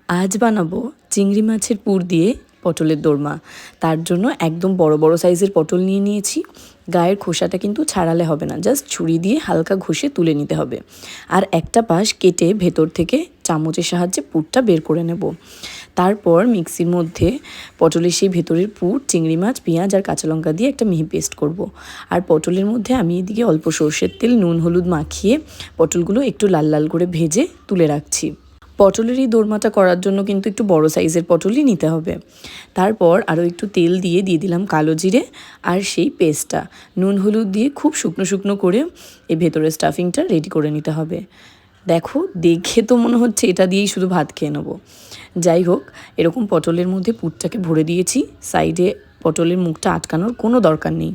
আজ বানাবো চিংড়ি মাছের পুর দিয়ে পটলের দোরমা। তার জন্য একদম বড় বড় সাইজের পটল নিয়ে নিয়েছি। গায়ের খোসাটা কিন্তু ছাড়ালে হবে না, জাস্ট ছুরি দিয়ে হালকা ঘষে তুলে নিতে হবে। আর একটা পাশ কেটে ভেতর থেকে চামচের সাহায্যে পুরটা বের করে নেব। তারপর মিক্সির মধ্যে পটলের সেই ভেতরের পুর, চিংড়ি মাছ, পেঁয়াজ আর কাঁচা লঙ্কা দিয়ে একটা মিহি পেস্ট করব। আর পটলের মধ্যে আমি এদিকে অল্প সর্ষের তেল, নুন, হলুদ মাখিয়ে পটলগুলো একটু লাল লাল করে ভেজে তুলে রাখছি। পটলের এই দোরমাটা করার জন্য কিন্তু একটু বড় সাইজের পটলই নিতে হবে। তারপর আরও একটু তেল দিয়ে দিলাম কালো জিরে আর সেই পেস্টটা। নুন হলুদ দিয়ে খুব শুকনো শুকনো করে এই ভেতরের স্টাফিংটা রেডি করে নিতে হবে। দেখো, দেখে তো মনে হচ্ছে এটা দিয়েই শুধু ভাত খেয়ে নেবো। যাই হোক, এরকম পটলের মধ্যে পুরটাকে ভরে দিয়েছি। সাইডে পটলের মুখটা আটকানোর কোনো দরকার নেই।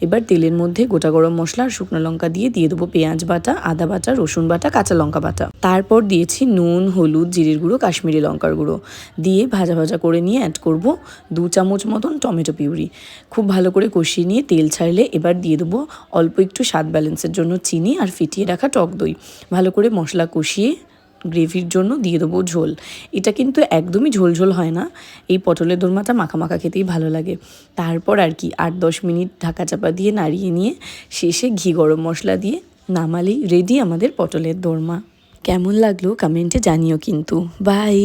এবার তেলের মধ্যে গোটা গরম মশলা আর শুকনো লঙ্কা দিয়ে দেবো পেঁয়াজ বাটা, আদা বাটা, রসুন বাটা, কাঁচা লঙ্কা বাটা। তারপর দিয়েছি নুন, হলুদ, জিরের গুঁড়ো, কাশ্মীরি লঙ্কার গুঁড়ো দিয়ে ভাজা ভাজা করে নিয়ে অ্যাড করব 2 চামচ মতন টমেটো পিউরি। খুব ভালো করে কষিয়ে নিয়ে তেল ছাড়লে এবার দিয়ে দেবো অল্প একটু স্বাদ ব্যালেন্সের জন্য চিনি আর ফিটিয়ে রাখা টক দই। ভালো করে মশলা কষিয়ে গ্রেভির জন্য দিয়ে দেবো ঝোল। এটা কিন্তু একদমই ঝোল ঝোল হয় না, এই পটলের দোরমাটা মাখা মাখা খেতেই ভালো লাগে। তারপর আর কি 8-10 মিনিট ঢাকা চাপা দিয়ে নাড়িয়ে নিয়ে শেষে ঘি গরম মশলা দিয়ে নামালেই রেডি আমাদের পটলের দোরমা। কেমন লাগলো কমেন্টে জানিও কিন্তু। বাই।